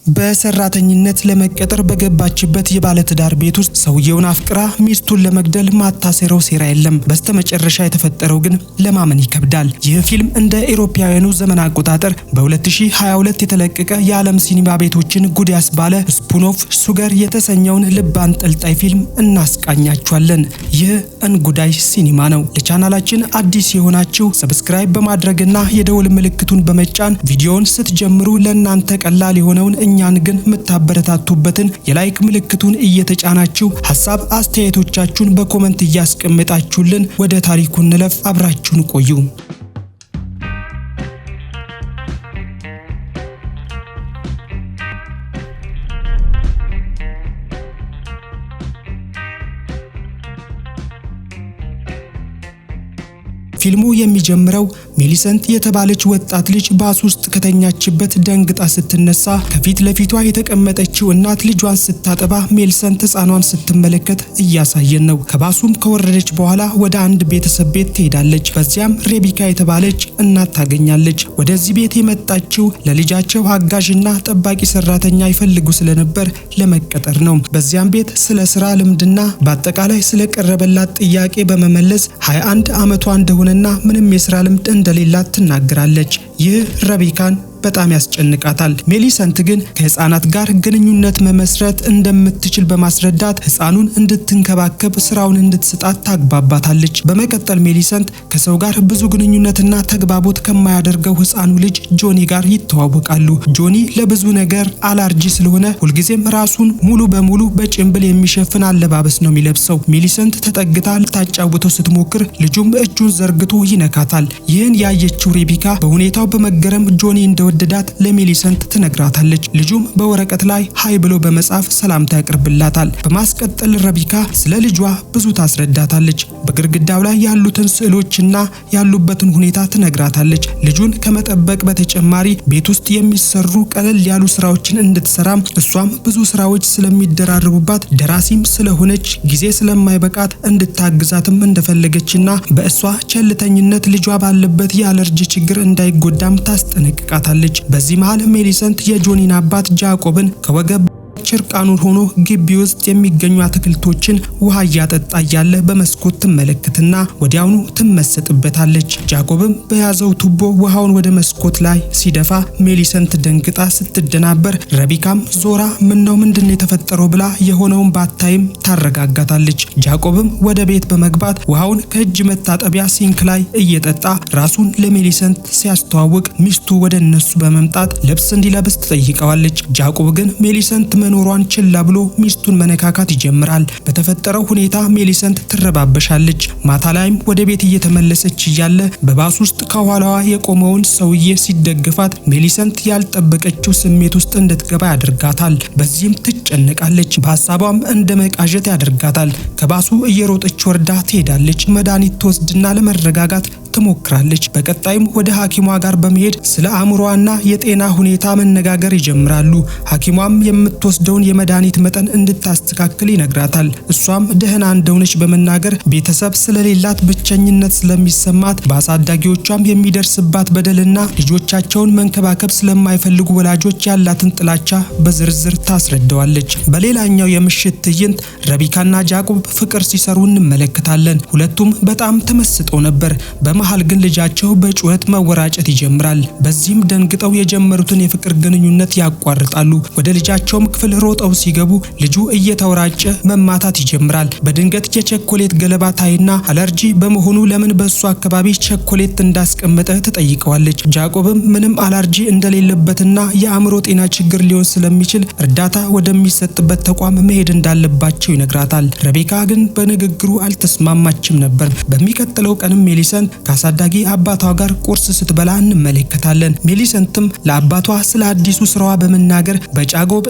በሰራተኝነት ለመቀጠር በገባችበት የባለትዳር ቤት ውስጥ ሰውየውን አፍቅራ ሚስቱን ለመግደል ማታሰረው ሴራ የለም። በስተመጨረሻ የተፈጠረው ግን ለማመን ይከብዳል። ይህ ፊልም እንደ አውሮፓውያኑ ዘመን አቆጣጠር በ2022 የተለቀቀ የዓለም ሲኒማ ቤቶችን ጉድ ያስባለ ስፑን-ኦፍ ሱገር የተሰኘውን ልብ አንጠልጣይ ፊልም እናስቃኛችኋለን። ይህ እንጉዳይ ሲኒማ ነው። ለቻናላችን አዲስ የሆናችሁ ሰብስክራይብ በማድረግና የደወል ምልክቱን በመጫን ቪዲዮውን ስትጀምሩ ለእናንተ ቀላል የሆነውን እኛን ግን የምታበረታቱበትን የላይክ ምልክቱን እየተጫናችሁ ሐሳብ አስተያየቶቻችሁን በኮሜንት እያስቀመጣችሁልን ወደ ታሪኩ እንለፍ። አብራችሁን ቆዩ። ፊልሙ የሚጀምረው ሜሊሰንት የተባለች ወጣት ልጅ ባስ ውስጥ ከተኛችበት ደንግጣ ስትነሳ ከፊት ለፊቷ የተቀመጠችው እናት ልጇን ስታጠባ ሜሊሰንት ሕፃኗን ስትመለከት እያሳየን ነው። ከባሱም ከወረደች በኋላ ወደ አንድ ቤተሰብ ቤት ትሄዳለች። በዚያም ሬቢካ የተባለች እናት ታገኛለች። ወደዚህ ቤት የመጣችው ለልጃቸው አጋዥና ጠባቂ ሰራተኛ ይፈልጉ ስለነበር ለመቀጠር ነው። በዚያም ቤት ስለ ስራ ልምድና በአጠቃላይ ስለቀረበላት ጥያቄ በመመለስ 21 ዓመቷ እንደሆነና ምንም የስራ ልምድ እንደሌላት ትናገራለች። ይህ ሬቢካን በጣም ያስጨንቃታል። ሜሊሰንት ግን ከህፃናት ጋር ግንኙነት መመስረት እንደምትችል በማስረዳት ህፃኑን እንድትንከባከብ ስራውን እንድትሰጣት ታግባባታለች። በመቀጠል ሜሊሰንት ከሰው ጋር ብዙ ግንኙነትና ተግባቦት ከማያደርገው ህፃኑ ልጅ ጆኒ ጋር ይተዋወቃሉ። ጆኒ ለብዙ ነገር አላርጂ ስለሆነ ሁልጊዜም ራሱን ሙሉ በሙሉ በጭንብል የሚሸፍን አለባበስ ነው የሚለብሰው። ሜሊሰንት ተጠግታ ልታጫውተው ስትሞክር ልጁም እጁን ዘርግቶ ይነካታል። ይህን ያየችው ሬቢካ በሁኔታው በመገረም ጆኒ እንደወደዳት ለሜሊሰንት ትነግራታለች። ልጁም በወረቀት ላይ ሃይ ብሎ በመጻፍ ሰላምታ ያቀርብላታል። በማስቀጠል ሬቢካ ስለ ልጇ ብዙ ታስረዳታለች። በግድግዳው ላይ ያሉትን ስዕሎችና ያሉበትን ሁኔታ ትነግራታለች። ልጁን ከመጠበቅ በተጨማሪ ቤት ውስጥ የሚሰሩ ቀለል ያሉ ስራዎችን እንድትሰራም እሷም ብዙ ስራዎች ስለሚደራረቡባት ደራሲም ስለሆነች ጊዜ ስለማይበቃት እንድታግዛትም እንደፈለገችና በእሷ ቸልተኝነት ልጇ ባለበት የአለርጂ ችግር እንዳይጎዳም ታስጠነቅቃታለች። በዚህ መሃል ሜሊሰንት የጆኒን አባት ጃኮብን ከወገብ ጭርቃኑን ሆኖ ግቢ ውስጥ የሚገኙ አትክልቶችን ውሃ እያጠጣ ያለ በመስኮት ትመለከትና ወዲያውኑ ትመሰጥበታለች። ጃኮብም በያዘው ቱቦ ውሃውን ወደ መስኮት ላይ ሲደፋ ሜሊሰንት ደንግጣ ስትደናበር ሬቢካም ዞራ ምንድነው የተፈጠረው ብላ የሆነውን ባታይም ታረጋጋታለች። ጃኮብም ወደ ቤት በመግባት ውሃውን ከእጅ መታጠቢያ ሲንክ ላይ እየጠጣ ራሱን ለሜሊሰንት ሲያስተዋውቅ ሚስቱ ወደ እነሱ በመምጣት ልብስ እንዲለብስ ትጠይቀዋለች። ጃኮብ ግን ሜሊሰንት መኖሯን ችላ ብሎ ሚስቱን መነካካት ይጀምራል። በተፈጠረው ሁኔታ ሜሊሰንት ትረባበሻለች። ማታ ላይም ወደ ቤት እየተመለሰች እያለ በባስ ውስጥ ከኋላዋ የቆመውን ሰውዬ ሲደገፋት ሜሊሰንት ያልጠበቀችው ስሜት ውስጥ እንድትገባ ያደርጋታል። በዚህም ትጨነቃለች። በሐሳቧም እንደ መቃዠት ያደርጋታል። ከባሱ እየሮጠች ወርዳ ትሄዳለች። መድኃኒት ትወስድና ለመረጋጋት ትሞክራለች። በቀጣይም ወደ ሐኪሟ ጋር በመሄድ ስለ አእምሮዋና የጤና ሁኔታ መነጋገር ይጀምራሉ። ሐኪሟም የምትወስደውን የመድኃኒት መጠን እንድታስተካክል ይነግራታል። እሷም ደህና እንደሆነች በመናገር ቤተሰብ ስለሌላት ብቸኝነት ስለሚሰማት በአሳዳጊዎቿም የሚደርስባት በደልና ልጆቻቸውን መንከባከብ ስለማይፈልጉ ወላጆች ያላትን ጥላቻ በዝርዝር ታስረዳዋለች። በሌላኛው የምሽት ትዕይንት ሬቢካና ጃኮብ ፍቅር ሲሰሩ እንመለከታለን። ሁለቱም በጣም ተመስጠው ነበር። መሃል ግን ልጃቸው በጩኸት መወራጨት ይጀምራል። በዚህም ደንግጠው የጀመሩትን የፍቅር ግንኙነት ያቋርጣሉ። ወደ ልጃቸውም ክፍል ሮጠው ሲገቡ ልጁ እየተወራጨ መማታት ይጀምራል። በድንገት የቸኮሌት ገለባ ታይና አለርጂ በመሆኑ ለምን በሱ አካባቢ ቸኮሌት እንዳስቀመጠ ትጠይቀዋለች። ጃኮብም ምንም አለርጂ እንደሌለበትና የአእምሮ ጤና ችግር ሊሆን ስለሚችል እርዳታ ወደሚሰጥበት ተቋም መሄድ እንዳለባቸው ይነግራታል። ሬቢካ ግን በንግግሩ አልተስማማችም ነበር። በሚቀጥለው ቀንም ሜሊሰንት ከአሳዳጊ አባቷ ጋር ቁርስ ስትበላ እንመለከታለን። ሜሊሰንትም ለአባቷ ስለ አዲሱ ስራዋ በመናገር በጃኮብ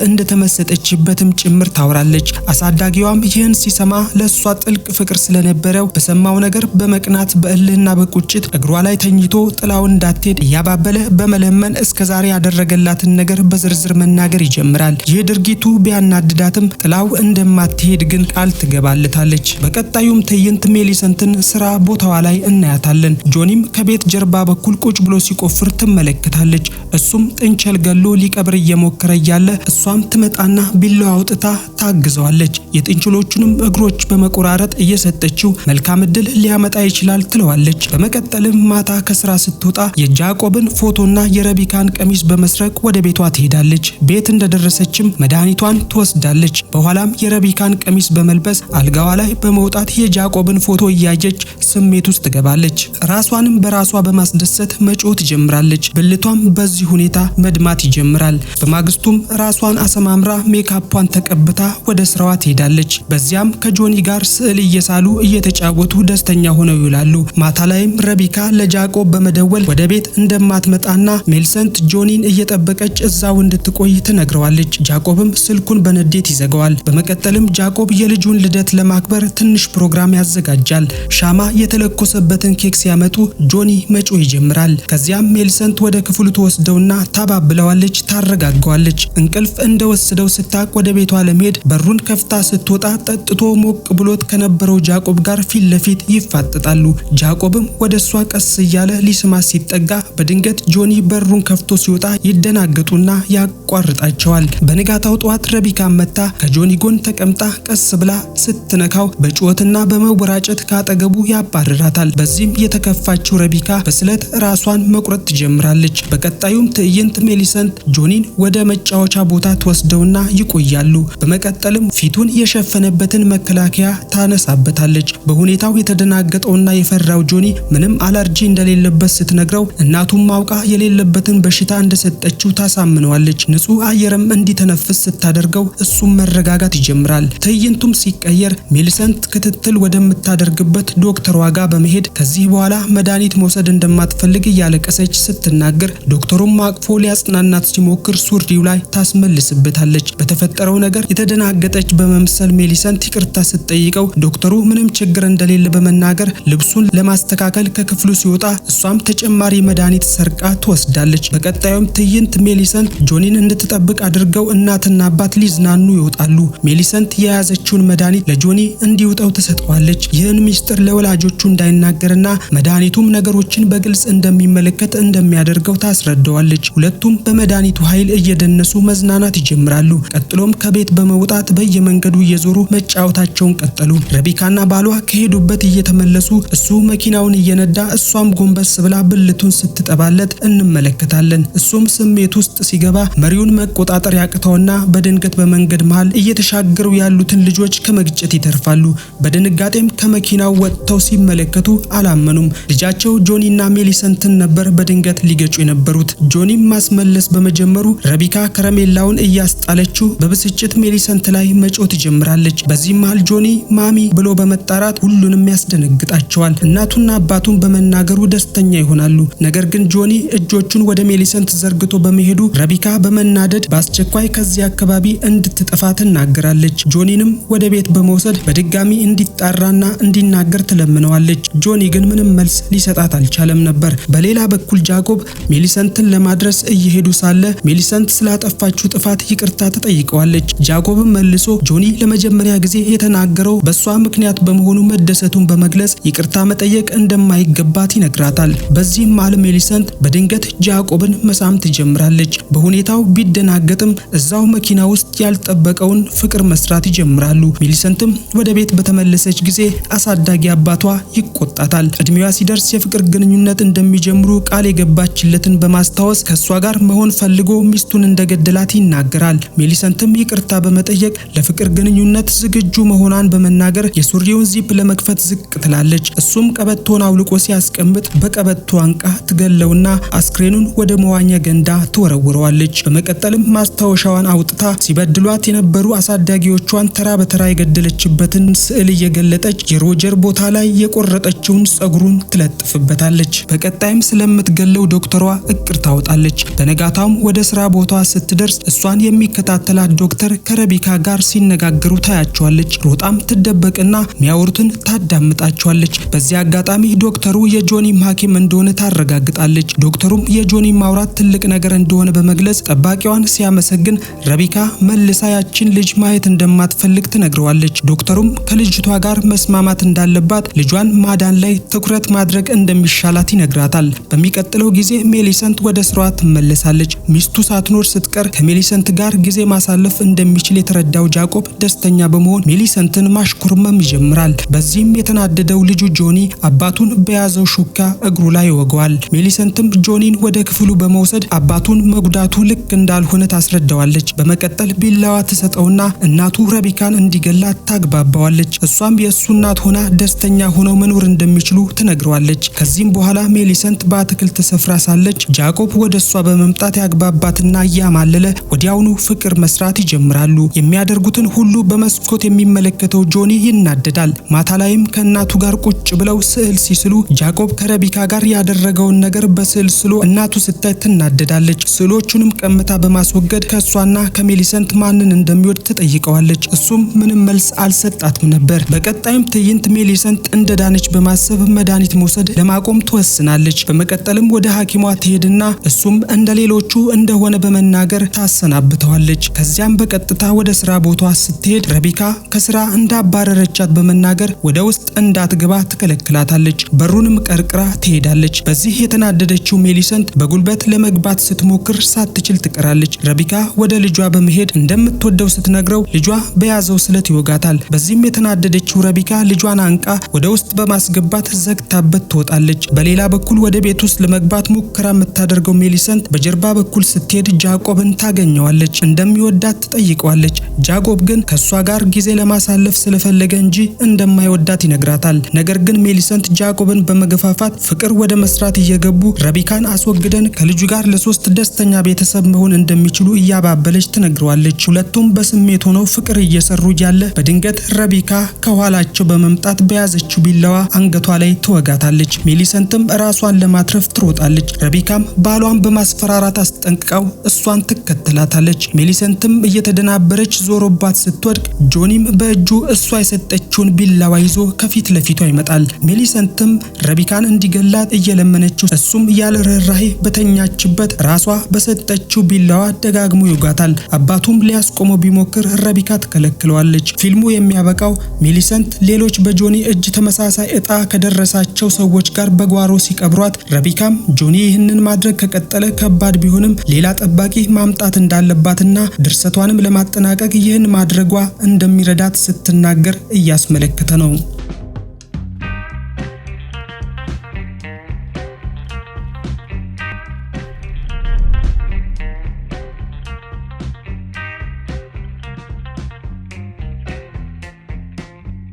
እንደተመሰጠችበትም ጭምር ታወራለች። አሳዳጊዋም ይህን ሲሰማ ለሷ ጥልቅ ፍቅር ስለነበረው በሰማው ነገር በመቅናት በእልህና በቁጭት እግሯ ላይ ተኝቶ ጥላውን እንዳትሄድ እያባበለ በመለመን እስከዛሬ ያደረገላትን ነገር በዝርዝር መናገር ይጀምራል። ይህ ድርጊቱ ቢያናድዳትም ጥላው እንደማትሄድ ግን ቃል ትገባለታለች። በቀጣዩም ትዕይንት ሜሊሰንትን ስራ ቦታዋ ላይ እናያታለን። እናያለን። ጆኒም ከቤት ጀርባ በኩል ቁጭ ብሎ ሲቆፍር ትመለከታለች። እሱም ጥንቸል ገሎ ሊቀብር እየሞከረ እያለ እሷም ትመጣና ቢላዋ አውጥታ ታግዘዋለች። የጥንቸሎቹንም እግሮች በመቆራረጥ እየሰጠችው መልካም እድል ሊያመጣ ይችላል ትለዋለች። በመቀጠልም ማታ ከስራ ስትወጣ የጃኮብን ፎቶና የረቢካን ቀሚስ በመስረቅ ወደ ቤቷ ትሄዳለች። ቤት እንደደረሰችም መድኃኒቷን ትወስዳለች። በኋላም የረቢካን ቀሚስ በመልበስ አልጋዋ ላይ በመውጣት የጃኮብን ፎቶ እያየች ስሜት ውስጥ ትገባለች። ራሷንም በራሷ በማስደሰት መጮህ ትጀምራለች። ብልቷም በዚህ ሁኔታ መድማት ይጀምራል። በማግስቱም ራሷን አሰማምራ ሜካፓን ተቀብታ ወደ ስራዋ ትሄዳለች። በዚያም ከጆኒ ጋር ስዕል እየሳሉ እየተጫወቱ ደስተኛ ሆነው ይውላሉ። ማታ ላይም ረቢካ ለጃኮብ በመደወል ወደ ቤት እንደማትመጣና ሜልሰንት ጆኒን እየጠበቀች እዛው እንድትቆይ ትነግረዋለች። ጃኮብም ስልኩን በንዴት ይዘጋዋል። በመቀጠልም ጃኮብ የልጁን ልደት ለማክበር ትንሽ ፕሮግራም ያዘጋጃል። ሻማ የተለኮሰበትን ኬክ ሲያመጡ ጆኒ መጮህ ይጀምራል። ከዚያም ሜልሰንት ወደ ክፍሉ ተወስደውና ታባብለዋለች፣ ታረጋጋዋለች። እንቅልፍ እንደወሰደው ስታቅ ወደ ቤቷ ለመሄድ በሩን ከፍታ ስትወጣ ጠጥቶ ሞቅ ብሎት ከነበረው ጃኮብ ጋር ፊት ለፊት ይፋጠጣሉ። ጃኮብም ወደ እሷ ቀስ እያለ ሊስማት ሲጠጋ በድንገት ጆኒ በሩን ከፍቶ ሲወጣ ይደናገጡና ያቋርጣቸዋል። በንጋታው ጠዋት ረቢካ መታ ከጆኒ ጎን ተቀምጣ ቀስ ብላ ስትነካው በጩኸትና በመወራጨት ካጠገቡ ያባርራታል። በዚህም የተከፋችው ረቢካ በስለት ራሷን መቁረጥ ትጀምራለች። በቀጣዩም ትዕይንት ሜሊሰንት ጆኒን ወደ መጫወቻ ቦታ ትወስደውና ይቆያሉ። በመቀጠልም ፊቱን የሸፈነበትን መከላከያ ታነሳበታለች። በሁኔታው የተደናገጠውና የፈራው ጆኒ ምንም አለርጂ እንደሌለበት ስትነግረው እናቱም ማውቃ የሌለበትን በሽታ እንደሰጠችው ታሳምነዋለች። ንጹህ አየርም እንዲተነፍስ ስታደርገው እሱም መረጋጋት ይጀምራል። ትዕይንቱም ሲቀየር ሜሊሰንት ክትትል ወደምታደርግበት ዶክተሯ ጋር በመሄድ ከዚህ በኋላ መድኃኒት መውሰድ እንደማትፈልግ እያለቀሰች ስትናገር ዶክተሩም አቅፎ ሊያጽናናት ሲሞክር ሱሪው ላይ ታስመልስበታለች። በተፈጠረው ነገር የተደናገጠች በመምሰል ሜሊሰንት ይቅርታ ስትጠይቀው ዶክተሩ ምንም ችግር እንደሌለ በመናገር ልብሱን ለማስተካከል ከክፍሉ ሲወጣ እሷም ተጨማሪ መድኃኒት ሰርቃ ትወስዳለች። በቀጣዩም ትዕይንት ሜሊሰንት ጆኒን እንድትጠብቅ አድርገው እናትና አባት ሊዝናኑ ይወጣሉ። ሜሊሰንት የያዘችውን መድኃኒት ለጆኒ እንዲውጠው ትሰጠዋለች። ይህን ሚስጥር ለወላጆቹ እንዳይናገርና መድኃኒቱም ነገሮችን በግልጽ እንደሚመለከት እንደሚያደርገው ታስረዳዋለች። ሁለቱም በመድኃኒቱ ኃይል እየደነሱ መዝናናት ይጀምራሉ። ቀጥሎም ከቤት በመውጣት በየመንገዱ እየዞሩ መጫወታቸውን ቀጠሉ። ረቢካና ባሏ ከሄዱበት እየተመለሱ እሱ መኪናውን እየነዳ እሷም ጎንበስ ብላ ብልቱን ስትጠባለት እንመለከታለን። እሱም ስሜት ውስጥ ሲገባ መሪውን መቆጣጠር ያቅተውና በድንገት በመንገድ መሃል እየተሻገሩ ያሉትን ልጆች ከመግጨት ይተርፋሉ። በድንጋጤም ከመኪናው ወጥተው ሲመለከቱ አላመኑም። ልጃቸው ጆኒና ሜሊሰንትን ነበር በድንገት ሊገጩ የነበሩት። ጆኒም ማስመለስ በመጀመሩ ረቢካ ከረሜላውን እያስጣለችው በብስጭት ሜሊሰንት ላይ መጮህ ትጀምራለች። በዚህ መሃል ጆኒ ማሚ ብሎ በመጣራት ሁሉንም ያስደነግጣቸዋል። እናቱና አባቱን በመናገሩ ደስተኛ ይሆናሉ። ነገር ግን ጆኒ እጆቹን ወደ ሜሊሰንት ዘርግቶ በመሄዱ ረቢካ በመናደድ በአስቸኳይ ከዚህ አካባቢ እንድትጠፋ ትናገራለች። ጆኒንም ወደ ቤት በመውሰድ በድጋሚ እንዲጣራና እንዲናገር ትለምነዋለች። ጆኒ ግን ምንም መልስ ሊሰጣት አልቻለም ነበር። በሌላ በኩል ጃኮብ ሜሊሰንትን ለማድረስ እየሄዱ ሳለ ሜሊሰንት ስላጠፋችው ጥፋት ይቅርታ ተጠይቀዋለች። ጃኮብም መልሶ ጆኒ ለመጀመሪያ ጊዜ የተናገረው በሷ ምክንያት በመሆኑ መደሰቱን በመግለጽ ይቅርታ መጠየቅ እንደማይገባት ይነግራታል። በዚህም መሃል ሜሊሰንት በድንገት ጃኮብን መሳም ትጀምራለች። በሁኔታው ቢደናገጥም እዛው መኪና ውስጥ ያልጠበቀውን ፍቅር መስራት ይጀምራሉ። ሜሊሰንትም ወደ ቤት በተመለሰች ጊዜ አሳዳጊ አባቷ ይቆጣታል። እድሜዋ ሲደርስ የፍቅር ግንኙነት እንደሚጀምሩ ቃል የገባችለትን በማስታወስ ከሷ ጋር መሆን ፈልጎ ሚስቱን እንደገደላት ይናገራል። ሜሊሰንትም ይቅርታ በመጠየቅ ለፍቅር ግንኙነት ዝግጁ መሆኗን በመናገር የሱሪውን ዚፕ ለመክፈት ዝቅ ትላለች። እሱም ቀበቶን አውልቆ ሲያስቀምጥ በቀበቶ አንቃ ትገለውና አስክሬኑን ወደ መዋኛ ገንዳ ትወረውረዋለች። በመቀጠልም ማስታወሻዋን አውጥታ ሲበድሏት የነበሩ አሳዳጊዎቿን ተራ በተራ የገደለችበትን ስዕል እየገለጠች የሮጀር ቦታ ላይ የቆረጠችውን ጸጉሩን ትለጥፍበታለች። በቀጣይም ስለምትገለው ዶክተሯ እቅድ ታወጣለች። በነጋታውም ወደ ስራ ቦታዋ ስትደርስ እሷን የሚከታተላት ዶክተር ከረቢካ ጋር ሲነጋገሩ ታያቸዋለች። ሮጣም ትደበቅና ሚያወሩትን ታዳምጣቸዋለች። በዚህ አጋጣሚ ዶክተሩ የጆኒ ሐኪም እንደሆነ ታረጋግጣለች። ዶክተሩም የጆኒ ማውራት ትልቅ ነገር እንደሆነ በመግለጽ ጠባቂዋን ሲያመሰግን ረቢካ መልሳ ያችን ልጅ ማየት እንደማትፈልግ ትነግረዋለች። ዶክተሩም ከልጅቷ ጋር መስማማት እንዳለባት ልጇን ማዳን ላይ ትኩረት ትኩረት ማድረግ እንደሚሻላት ይነግራታል። በሚቀጥለው ጊዜ ሜሊሰንት ወደ ስራዋ ትመለሳለች። ሚስቱ ሳትኖር ስትቀር ከሜሊሰንት ጋር ጊዜ ማሳለፍ እንደሚችል የተረዳው ጃኮብ ደስተኛ በመሆን ሜሊሰንትን ማሽኮርመም ይጀምራል። በዚህም የተናደደው ልጁ ጆኒ አባቱን በያዘው ሹካ እግሩ ላይ ይወገዋል። ሜሊሰንትም ጆኒን ወደ ክፍሉ በመውሰድ አባቱን መጉዳቱ ልክ እንዳልሆነ ታስረዳዋለች። በመቀጠል ቢላዋ ትሰጠውና እናቱ ረቢካን እንዲገላት ታግባባዋለች። እሷም የእሱ እናት ሆና ደስተኛ ሆነው መኖር እንደሚችሉ ትነግረዋለች። ከዚህም በኋላ ሜሊሰንት በአትክልት ስፍራ ሳለች ጃኮብ ወደ እሷ በመምጣት ያግባባትና እያማለለ ወዲያውኑ ፍቅር መስራት ይጀምራሉ። የሚያደርጉትን ሁሉ በመስኮት የሚመለከተው ጆኒ ይናደዳል። ማታ ላይም ከእናቱ ጋር ቁጭ ብለው ስዕል ሲስሉ ጃኮብ ከረቢካ ጋር ያደረገውን ነገር በስዕል ስሎ እናቱ ስታይ ትናደዳለች። ስዕሎቹንም ቀምታ በማስወገድ ከሷና ከሜሊሰንት ማንን እንደሚወድ ትጠይቀዋለች። እሱም ምንም መልስ አልሰጣትም ነበር። በቀጣይም ትዕይንት ሜሊሰንት እንደዳነች በማሰብ መድኃኒት መውሰድ ለማቆም ትወስናለች። በመቀጠልም ወደ ሐኪሟ ትሄድና እሱም እንደሌሎቹ እንደሆነ በመናገር ታሰናብተዋለች። ከዚያም በቀጥታ ወደ ስራ ቦታዋ ስትሄድ ረቢካ ከስራ እንዳባረረቻት በመናገር ወደ ውስጥ እንዳትገባ ትከለክላታለች። በሩንም ቀርቅራ ትሄዳለች። በዚህ የተናደደችው ሜሊሰንት በጉልበት ለመግባት ስትሞክር ሳትችል ትቀራለች። ረቢካ ወደ ልጇ በመሄድ እንደምትወደው ስትነግረው ልጇ በያዘው ስለት ይወጋታል። በዚህም የተናደደችው ረቢካ ልጇን አንቃ ወደ ውስጥ በማስገባት ዘግታበት ትወጣለች። በሌላ በኩል ወደ ቤት ውስጥ ለመግባት ሙከራ የምታደርገው ሜሊሰንት በጀርባ በኩል ስትሄድ ጃኮብን ታገኘዋለች። እንደሚወዳት ትጠይቀዋለች። ጃኮብ ግን ከሷ ጋር ጊዜ ለማሳለፍ ስለፈለገ እንጂ እንደማይወዳት ይነግራታል። ነገር ግን ሜሊሰንት ጃኮብን በመገፋፋት ፍቅር ወደ መስራት እየገቡ ረቢካን አስወግደን ከልጁ ጋር ለሶስት ደስተኛ ቤተሰብ መሆን እንደሚችሉ እያባበለች ትነግረዋለች። ሁለቱም በስሜት ሆነው ፍቅር እየሰሩ ያለ በድንገት ረቢካ ከኋላቸው በመምጣት በያዘችው ቢላዋ አንገቷ ላይ ትወጋታለች። ሜሊሰንትም ራሷን ለማትረፍ ትሮጣለች። ረቢካም ባሏን በማስፈራራት አስጠንቅቃው እሷን ትከተላታለች። ሜሊሰንትም እየተደናበረች ዞሮባት ስትወድቅ ጆኒም በእጁ እሷ የሰጠችውን ቢላዋ ይዞ ከፊት ለፊቷ ይመጣል። ሜሊሰንትም ረቢካን እንዲገላት እየለመነችው እሱም ያለ ርህራሄ በተኛችበት ራሷ በሰጠችው ቢላዋ ደጋግሞ ይወጋታል። አባቱም ሊያስቆመው ቢሞክር ረቢካ ትከለክለዋለች። ፊልሙ የሚያበቃው ሜሊሰንት ሌሎች በጆኒ እጅ ተመሳሳይ እጣ ከደረሳቸው ሰዎች ጋር በጓሮ ሲቀብሯት፣ ረቢካም ጆኒ ይህንን ማድረግ ከቀጠለ ከባድ ቢሆንም ሌላ ጠባቂ ማምጣት እንዳለባትና ድርሰቷንም ለማጠናቀቅ ይህን ማድረጓ እንደሚረዳት ስትናገር እያስመለከተ ነው።